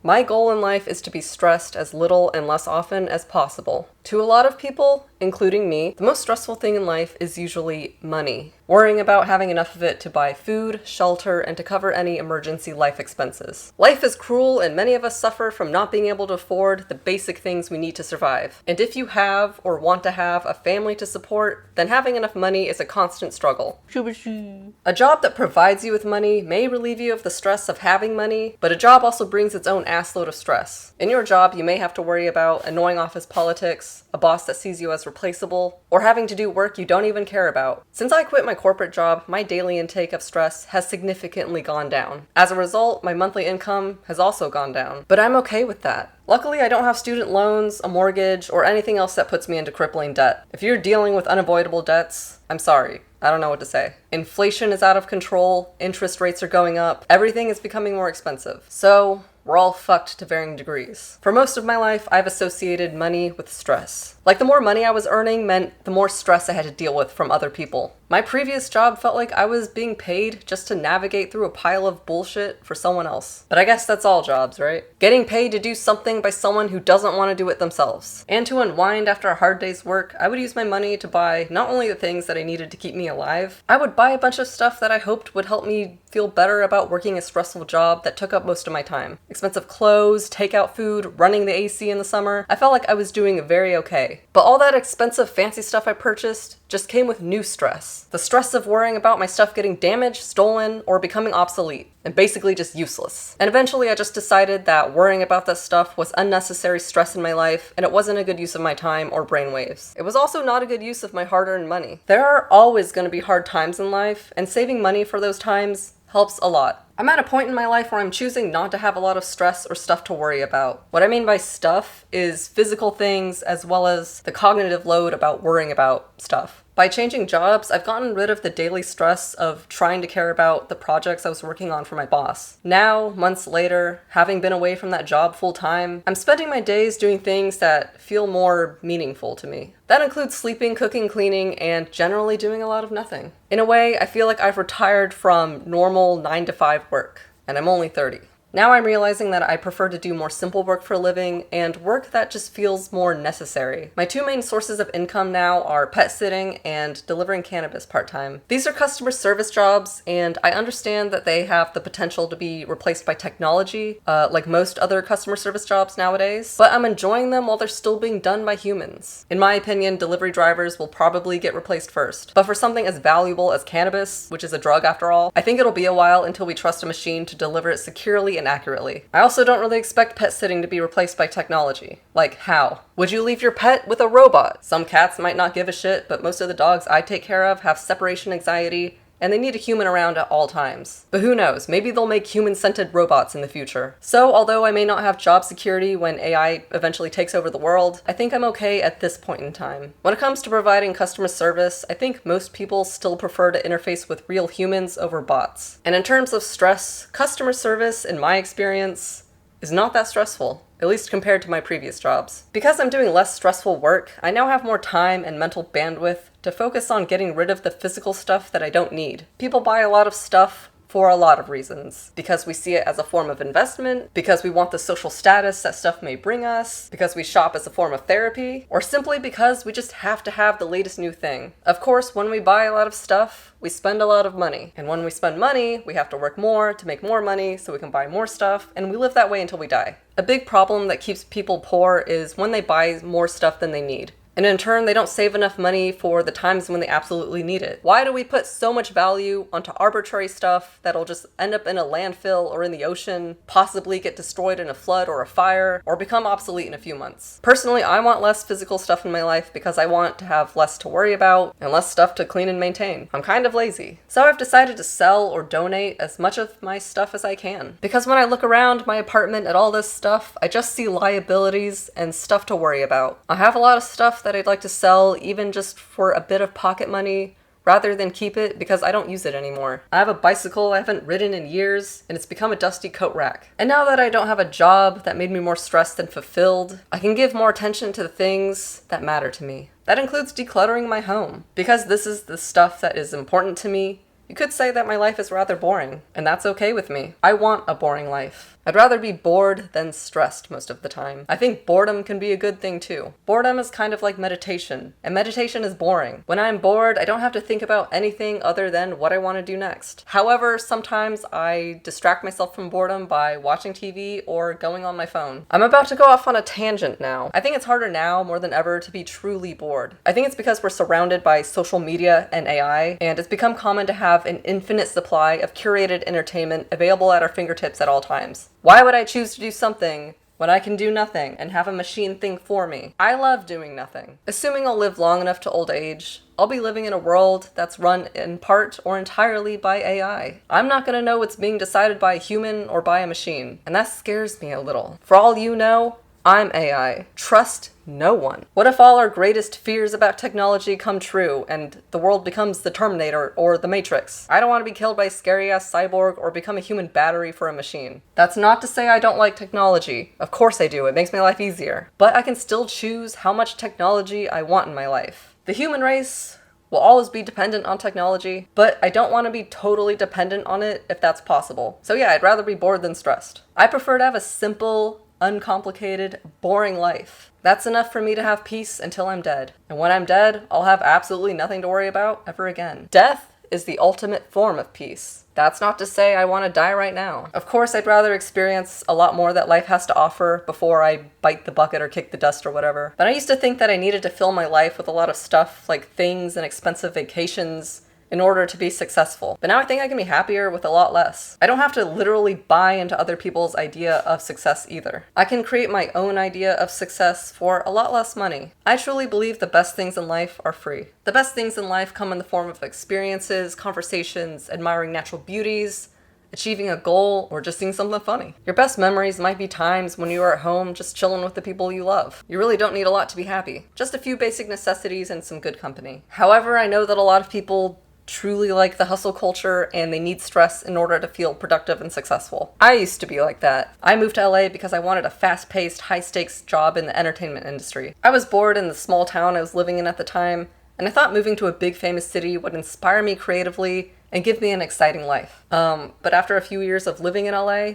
My goal in life is to be stressed as little and less often as possible. To a lot of people, including me, the most stressful thing in life is usually money. Worrying about having enough of it to buy food, shelter, and to cover any emergency life expenses. Life is cruel and many of us suffer from not being able to afford the basic things we need to survive. And if you have or want to have a family to support, then having enough money is a constant struggle. A job that provides you with money may relieve you of the stress of having money, but a job also brings its own assload of stress. In your job, you may have to worry about annoying office politics, a boss that sees you as replaceable, or having to do work you don't even care about. Since I quit my corporate job, my daily intake of stress has significantly gone down. As a result, my monthly income has also gone down. But I'm okay with that. Luckily, I don't have student loans, a mortgage, or anything else that puts me into crippling debt. If you're dealing with unavoidable debts, I'm sorry. I don't know what to say. Inflation is out of control, interest rates are going up, everything is becoming more expensive. So, we're all fucked to varying degrees. For most of my life, I've associated money with stress. Like the more money I was earning meant the more stress I had to deal with from other people. My previous job felt like I was being paid just to navigate through a pile of bullshit for someone else. But I guess that's all jobs, right? Getting paid to do something by someone who doesn't want to do it themselves. And to unwind after a hard day's work, I would use my money to buy not only the things that I needed to keep me alive, I would buy a bunch of stuff that I hoped would help me feel better about working a stressful job that took up most of my time. Expensive clothes, takeout food, running the AC in the summer. I felt like I was doing very okay. But all that expensive fancy stuff I purchased just came with new stress. The stress of worrying about my stuff getting damaged, stolen, or becoming obsolete, and basically just useless. And eventually I just decided that worrying about that stuff was unnecessary stress in my life, and it wasn't a good use of my time or brainwaves. It was also not a good use of my hard-earned money. There are always going to be hard times in life, and saving money for those times helps a lot. I'm at a point in my life where I'm choosing not to have a lot of stress or stuff to worry about. What I mean by stuff is physical things as well as the cognitive load about worrying about stuff. By changing jobs, I've gotten rid of the daily stress of trying to care about the projects I was working on for my boss. Now, months later, having been away from that job full time, I'm spending my days doing things that feel more meaningful to me. That includes sleeping, cooking, cleaning, and generally doing a lot of nothing. In a way, I feel like I've retired from normal 9-to-5 work, and I'm only 30. Now I'm realizing that I prefer to do more simple work for a living and work that just feels more necessary. My two main sources of income now are pet sitting and delivering cannabis part-time. These are customer service jobs, and I understand that they have the potential to be replaced by technology, like most other customer service jobs nowadays, but I'm enjoying them while they're still being done by humans. In my opinion, delivery drivers will probably get replaced first. But for something as valuable as cannabis, which is a drug after all, I think it'll be a while until we trust a machine to deliver it securely and accurately. I also don't really expect pet sitting to be replaced by technology. Like, how? Would you leave your pet with a robot? Some cats might not give a shit, but most of the dogs I take care of have separation anxiety, and they need a human around at all times. But who knows, maybe they'll make human-scented robots in the future. So, although I may not have job security when AI eventually takes over the world, I think I'm okay at this point in time. When it comes to providing customer service, I think most people still prefer to interface with real humans over bots. And in terms of stress, customer service, in my experience, is not that stressful. At least compared to my previous jobs. Because I'm doing less stressful work, I now have more time and mental bandwidth to focus on getting rid of the physical stuff that I don't need. People buy a lot of stuff for a lot of reasons. Because we see it as a form of investment, because we want the social status that stuff may bring us, because we shop as a form of therapy, or simply because we just have to have the latest new thing. Of course, when we buy a lot of stuff, we spend a lot of money. And when we spend money, we have to work more to make more money so we can buy more stuff, and we live that way until we die. A big problem that keeps people poor is when they buy more stuff than they need. And in turn, they don't save enough money for the times when they absolutely need it. Why do we put so much value onto arbitrary stuff that'll just end up in a landfill or in the ocean, possibly get destroyed in a flood or a fire, or become obsolete in a few months? Personally, I want less physical stuff in my life because I want to have less to worry about and less stuff to clean and maintain. I'm kind of lazy. So I've decided to sell or donate as much of my stuff as I can. Because when I look around my apartment at all this stuff, I just see liabilities and stuff to worry about. I have a lot of stuff that I'd like to sell even just for a bit of pocket money rather than keep it because I don't use it anymore. I have a bicycle I haven't ridden in years and it's become a dusty coat rack. And now that I don't have a job that made me more stressed than fulfilled, I can give more attention to the things that matter to me. That includes decluttering my home. Because this is the stuff that is important to me, you could say that my life is rather boring, and that's okay with me. I want a boring life. I'd rather be bored than stressed most of the time. I think boredom can be a good thing too. Boredom is kind of like meditation, and meditation is boring. When I'm bored, I don't have to think about anything other than what I want to do next. However, sometimes I distract myself from boredom by watching TV or going on my phone. I'm about to go off on a tangent now. I think it's harder now more than ever to be truly bored. I think it's because we're surrounded by social media and AI, and it's become common to have an infinite supply of curated entertainment available at our fingertips at all times. Why would I choose to do something when I can do nothing and have a machine think for me? I love doing nothing. Assuming I'll live long enough to old age, I'll be living in a world that's run in part or entirely by AI. I'm not gonna know what's being decided by a human or by a machine, and that scares me a little. For all you know, I'm AI. Trust no one. What if all our greatest fears about technology come true and the world becomes the Terminator or the Matrix? I don't want to be killed by a scary-ass cyborg or become a human battery for a machine. That's not to say I don't like technology. Of course I do. It makes my life easier. But I can still choose how much technology I want in my life. The human race will always be dependent on technology, but I don't want to be totally dependent on it if that's possible. So yeah, I'd rather be bored than stressed. I prefer to have a simple, uncomplicated, boring life. That's enough for me to have peace until I'm dead. And when I'm dead, I'll have absolutely nothing to worry about ever again. Death is the ultimate form of peace. That's not to say I want to die right now. Of course, I'd rather experience a lot more that life has to offer before I bite the bucket or kick the dust or whatever. But I used to think that I needed to fill my life with a lot of stuff like things and expensive vacations in order to be successful. But now I think I can be happier with a lot less. I don't have to literally buy into other people's idea of success either. I can create my own idea of success for a lot less money. I truly believe the best things in life are free. The best things in life come in the form of experiences, conversations, admiring natural beauties, achieving a goal, or just seeing something funny. Your best memories might be times when you are at home just chilling with the people you love. You really don't need a lot to be happy. Just a few basic necessities and some good company. However, I know that a lot of people truly like the hustle culture and they need stress in order to feel productive and successful. I used to be like that. I moved to LA because I wanted a fast-paced, high-stakes job in the entertainment industry. I was bored in the small town I was living in at the time, and I thought moving to a big famous city would inspire me creatively and give me an exciting life. But after a few years of living in LA,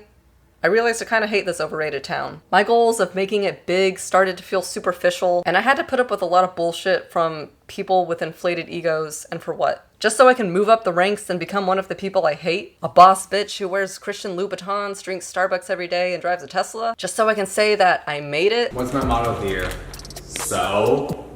I realized I kind of hate this overrated town. My goals of making it big started to feel superficial, and I had to put up with a lot of bullshit from people with inflated egos, and for what? Just so I can move up the ranks and become one of the people I hate? A boss bitch who wears Christian Louboutins, drinks Starbucks every day, and drives a Tesla? Just so I can say that I made it? What's my motto here? So?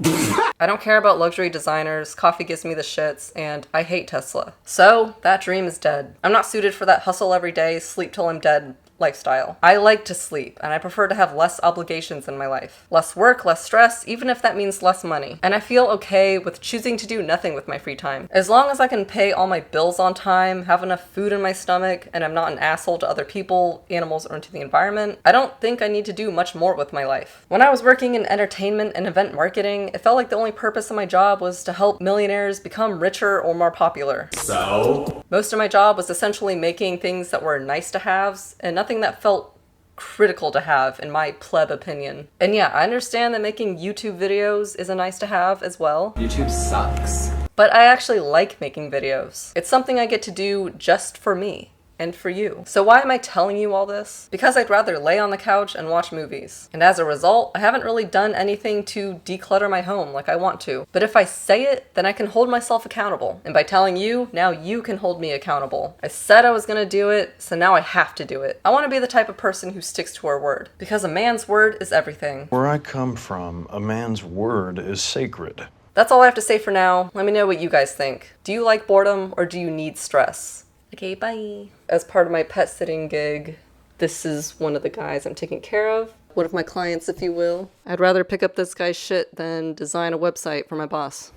I don't care about luxury designers, coffee gives me the shits, and I hate Tesla. So, that dream is dead. I'm not suited for that hustle every day, sleep till I'm dead lifestyle. I like to sleep, and I prefer to have less obligations in my life. Less work, less stress, even if that means less money. And I feel okay with choosing to do nothing with my free time. As long as I can pay all my bills on time, have enough food in my stomach, and I'm not an asshole to other people, animals, or to the environment, I don't think I need to do much more with my life. When I was working in entertainment and event marketing, it felt like the only purpose of my job was to help millionaires become richer or more popular. So? Most of my job was essentially making things that were nice to haves, and nothing that felt critical to have, in my pleb opinion. And yeah, I understand that making YouTube videos is a nice to have as well. YouTube sucks. But I actually like making videos. It's something I get to do just for me. And for you. So why am I telling you all this? Because I'd rather lay on the couch and watch movies. And as a result, I haven't really done anything to declutter my home like I want to. But if I say it, then I can hold myself accountable. And by telling you, now you can hold me accountable. I said I was gonna do it, so now I have to do it. I want to be the type of person who sticks to her word. Because a man's word is everything. Where I come from, a man's word is sacred. That's all I have to say for now. Let me know what you guys think. Do you like boredom or do you need stress? Okay, bye. As part of my pet sitting gig, this is one of the guys I'm taking care of. One of my clients, if you will. I'd rather pick up this guy's shit than design a website for my boss.